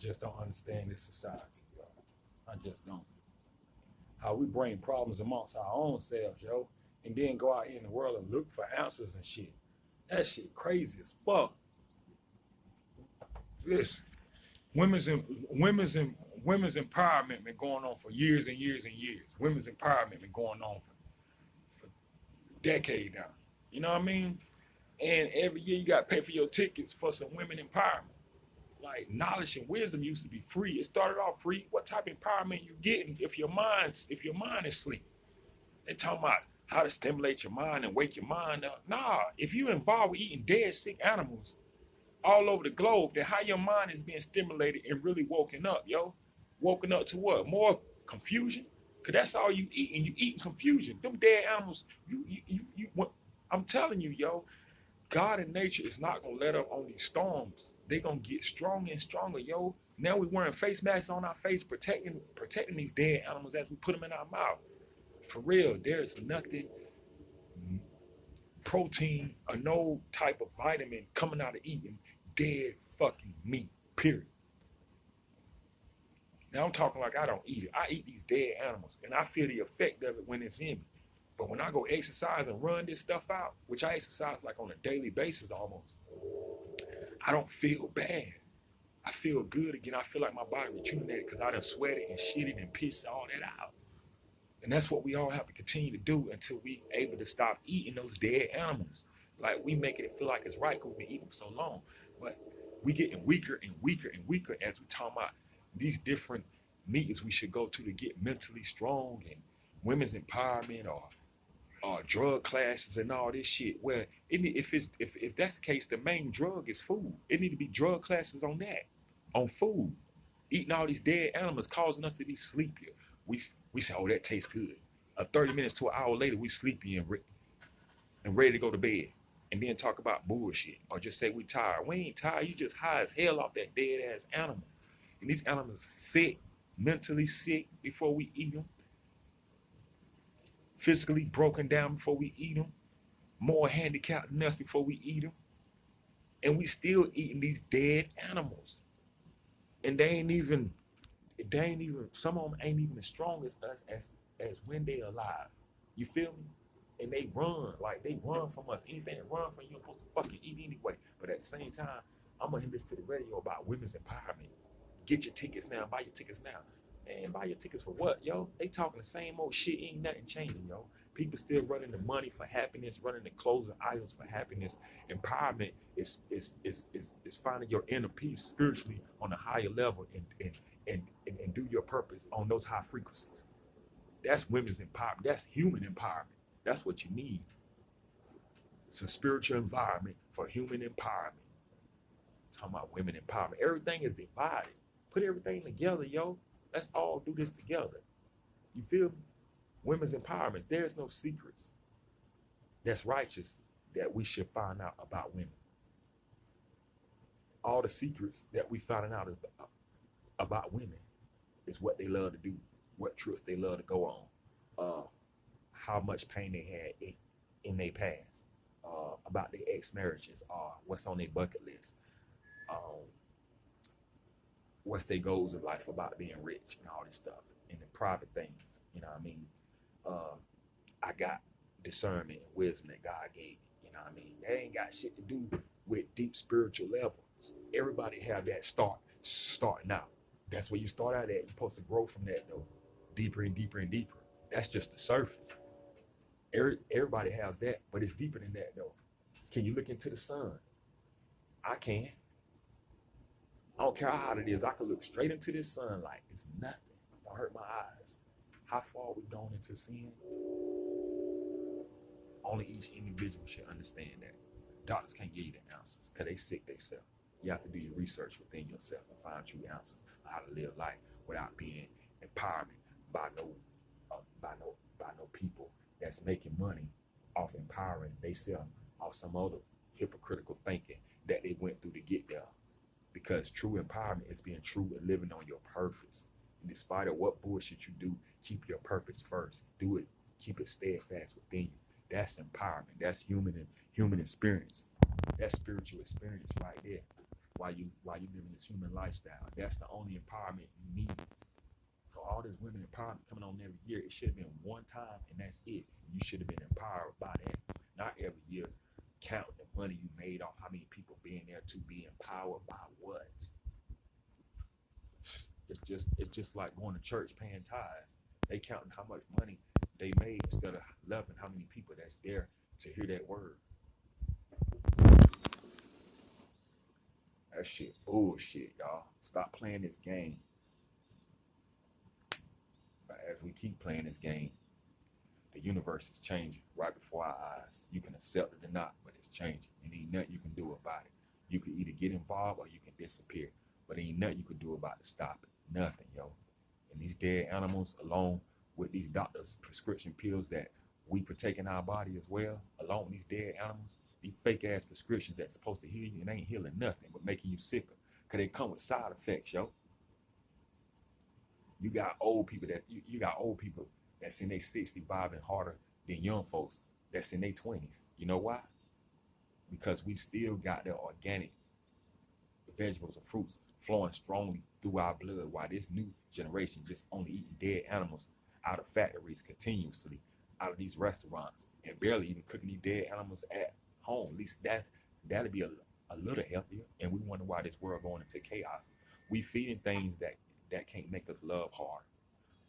just don't understand this society, yo. I just don't. How we bring problems amongst our own selves, yo, and then go out here in the world and look for answers and shit. That shit crazy as fuck. Listen, women's empowerment been going on for years and years and years. Women's empowerment been going on for decades now. You know what I mean? And every year you got to pay for your tickets for some women empowerment. Like knowledge and wisdom used to be free. It started off free. What type of empowerment you getting if your mind is asleep? They talking about how to stimulate your mind and wake your mind up. Nah, if you involved with eating dead, sick animals all over the globe, then how your mind is being stimulated and really woken up, yo? Woken up to what? More confusion? Cause that's all you eat, and you eating confusion. Them dead animals, I'm telling you, yo, God and nature is not gonna let up on these storms. They gonna get stronger and stronger, yo. Now we wearing face masks on our face, protecting these dead animals as we put them in our mouth. For real, there's nothing protein or no type of vitamin coming out of eating dead fucking meat, period. Now I'm talking like I don't eat it. I eat these dead animals and I feel the effect of it when it's in me. But when I go exercise and run this stuff out, which I exercise like on a daily basis almost, I don't feel bad. I feel good again. I feel like my body rejuvenated because I done sweated and shitted and pissed all that out. And that's what we all have to continue to do until we able to stop eating those dead animals. Like we making it feel like it's right because we've been eating for so long. But we getting weaker and weaker and weaker as we talk about these different meetings we should go to get mentally strong and women's empowerment or drug classes and all this shit. Where if that's the case, the main drug is food. It need to be drug classes on that, on food. Eating all these dead animals causing us to be sleepier. We say, oh, that tastes good. 30 minutes to an hour later, we sleepy and ready to go to bed. And then talk about bullshit or just say we tired. We ain't tired. You just high as hell off that dead ass animal. And these animals sick, mentally sick before we eat them, physically broken down before we eat them, more handicapped than us before we eat them. And we still eating these dead animals. And some of them ain't even as strong as us as when they alive. You feel me? And they run from us. Anything that run from you, you're supposed to fucking eat anyway. But at the same time, I'm gonna listen to the radio about women's empowerment. Get your tickets now, buy your tickets now. And buy your tickets for what, yo? They talking the same old shit, ain't nothing changing, yo. People still running the money for happiness, running the clothes and items for happiness. Empowerment is finding your inner peace spiritually on a higher level and do your purpose on those high frequencies. That's women's empowerment. That's human empowerment. That's what you need. It's a spiritual environment for human empowerment. Talking about women empowerment. Everything is divided. Put everything together, yo. Let's all do this together. You feel me? Women's empowerment. There's no secrets that's righteous that we should find out about women. All the secrets that we finding out about women is what they love to do, what trips they love to go on, how much pain they had in their past, about their ex-marriages, what's on their bucket list, what's their goals in life about being rich and all this stuff, and the private things, you know what I mean? I got discernment and wisdom that God gave me, you know what I mean? That ain't got shit to do with deep spiritual levels. Everybody have that starting out. That's where you start out at. You're supposed to grow from that though, deeper and deeper and deeper. That's just the surface. Everybody has that, but it's deeper than that though. Can you look into the sun? I can. I don't care how hot it is. I can look straight into this sun like it's nothing. Don't hurt my eyes. How far we gone into sin? Only each individual should understand that. Doctors can't give you the answers because they sick themselves. You have to do your research within yourself and find true answers of how to live life without being empowerment by no people that's making money off empowering themselves off some other hypocritical thinking that they went through to get there. Because true empowerment is being true and living on your purpose. And despite of what bullshit you do, keep your purpose first. Do it. Keep it steadfast within you. That's empowerment. That's human experience. That's spiritual experience right there. while you living this human lifestyle. That's the only empowerment you need. So all this women empowerment coming on every year, it should have been one time and that's it. You should have been empowered by that. Not every year count the money you made off how many people being there to be empowered by what. It's just like going to church paying tithes. They counting how much money they made instead of loving how many people that's there to hear that word. That shit bullshit, y'all. Stop playing this game. But as we keep playing this game, the universe is changing right before our eyes. You can accept it or not, but it's changing. And ain't nothing you can do about it. You can either get involved or you can disappear. But ain't nothing you can do about it to stop it. Nothing, yo. And these dead animals, along with these doctors' prescription pills that we partake in our body as well, along with these dead animals, these fake ass prescriptions that's supposed to heal you and ain't healing nothing but making you sicker. Cause they come with side effects, yo. You got old people that's in their 60s bobbing harder than young folks that's in their 20s. You know why? Because we still got the organic vegetables and fruits flowing strongly through our blood, while this new generation just only eating dead animals out of factories continuously, out of these restaurants, and barely even cooking these dead animals at home. At least that'd be a little healthier. And we wonder why this world going into chaos. We feeding things that can't make us love hard.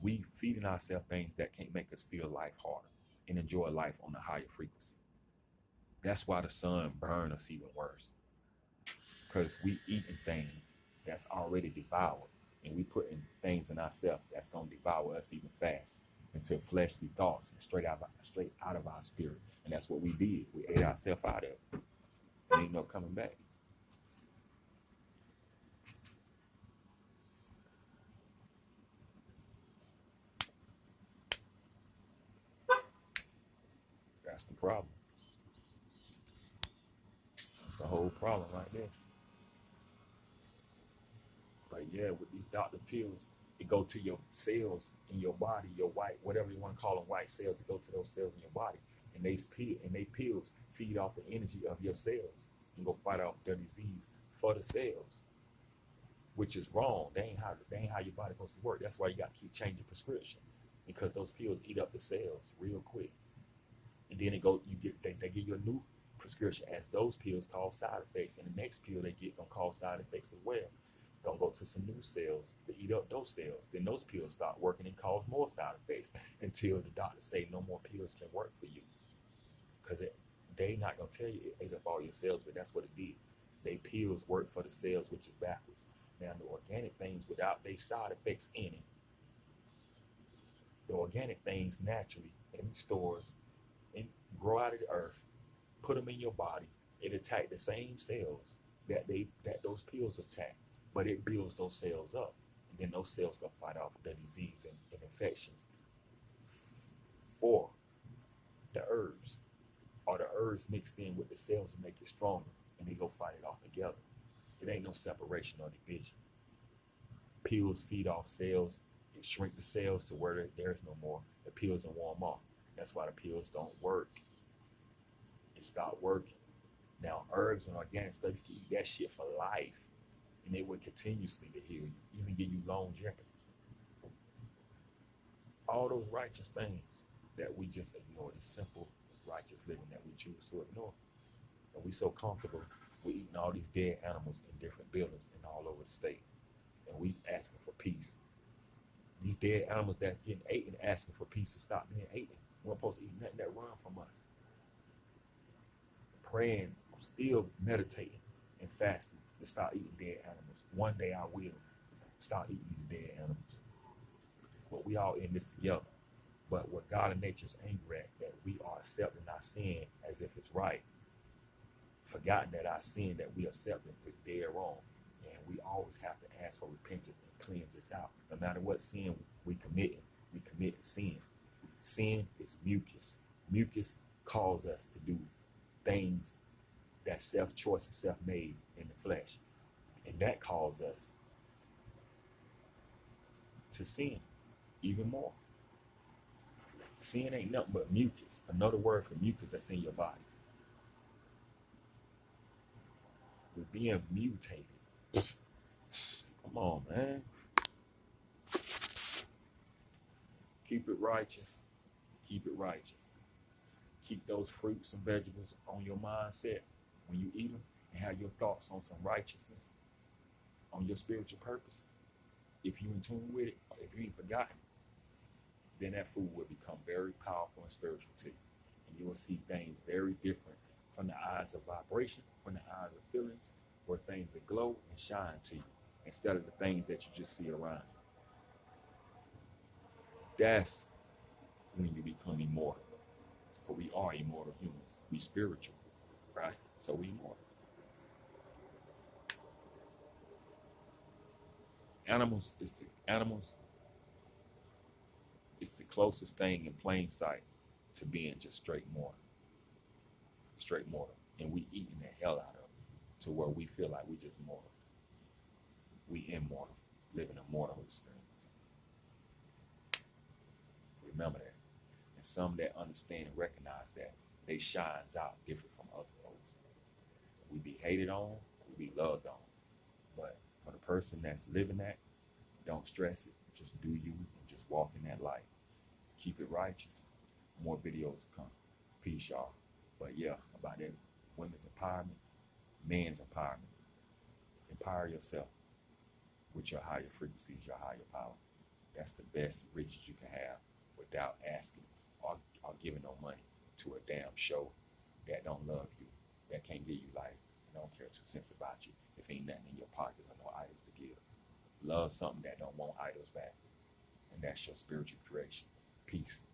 We feeding ourselves things that can't make us feel life harder and enjoy life on a higher frequency. That's why the sun burns us even worse. Because we eating things that's already devoured. And we putting things in ourselves that's going to devour us even fast into fleshly thoughts and straight out of our spirit. And that's what we did. We ate ourselves out of it. And ain't no coming back. That's the problem. That's the whole problem right there. But yeah, with these doctor pills, it go to your cells in your body, your white, whatever you want to call them, white cells. It go to those cells in your body, and they pills feed off the energy of your cells and go fight off the disease for the cells, which is wrong. They ain't how your body supposed to work. That's why you got to keep changing prescription, because those pills eat up the cells real quick, and then they give you a new prescription as those pills cause side effects, and the next pill they get gonna cause side effects as well. Gonna go to some new cells to eat up those cells. Then those pills start working and cause more side effects until the doctors say no more pills can work for you. Because they not gonna tell you it ate up all your cells, but that's what it did. They pills work for the cells, which is backwards. Now the organic things without their side effects in it, the organic things naturally in stores and grow out of the earth, put them in your body, it attack the same cells that those pills attack. But it builds those cells up, and then those cells gonna fight off the disease and infections for the herbs, or the herbs mixed in with the cells to make it stronger, and they go fight it off together. It ain't no separation or division. Pills feed off cells, it shrink the cells to where there's no more. The pills will warm off. That's why the pills don't work. It stopped working. Now herbs and organic stuff, you can eat that shit for life. And they would continuously to heal you, even give you longevity. All those righteous things that we just ignore, the simple righteous living that we choose to ignore. And we so comfortable with eating all these dead animals in different buildings and all over the state. And we asking for peace. These dead animals that's getting eaten asking for peace to stop being eaten. We're supposed to eat nothing that run from us. Praying, still meditating and fasting to stop eating dead animals. One day I will stop eating these dead animals. But we all in this together. But what God and nature's angry at, that we are accepting our sin as if it's right. Forgotten that our sin that we accepting is dead wrong. And we always have to ask for repentance and cleanse us out. No matter what sin we commit sin. Sin is mucus. Mucus calls us to do things that self-choice and self-made in the flesh. And that calls us to sin even more. Sin ain't nothing but mucus. Another word for mucus that's in your body. We're being mutated. Come on, man. Keep it righteous. Keep it righteous. Keep those fruits and vegetables on your mindset when you eat them, and have your thoughts on some righteousness, on your spiritual purpose. If you in tune with it, or if you ain't forgotten, then that food will become very powerful and spiritual to you. And you will see things very different from the eyes of vibration, from the eyes of feelings, where things that glow and shine to you, instead of the things that you just see around you. That's when you become immortal. But we are immortal humans. We spiritual, right? So we immortal. Animals is the closest thing in plain sight to being just straight mortal. Straight mortal. And we eating the hell out of it to where we feel like we just mortal. We immortal, living a mortal experience. Remember that. And some that understand and recognize that, they shines out different from other folks. We be hated on, we be loved on. But for the person that's living that, don't stress it. Just do you and just walk in that light. Keep it righteous. More videos come. Peace, y'all. But yeah, about that women's empowerment, men's empowerment. Empower yourself with your higher frequencies, your higher power. That's the best riches you can have without asking or giving no money to a damn show that don't love you, that can't give you life, and don't care 2 cents about you if ain't nothing in your pockets or no idols to give. Love something that don't want idols back. And that's your spiritual creation. Peace.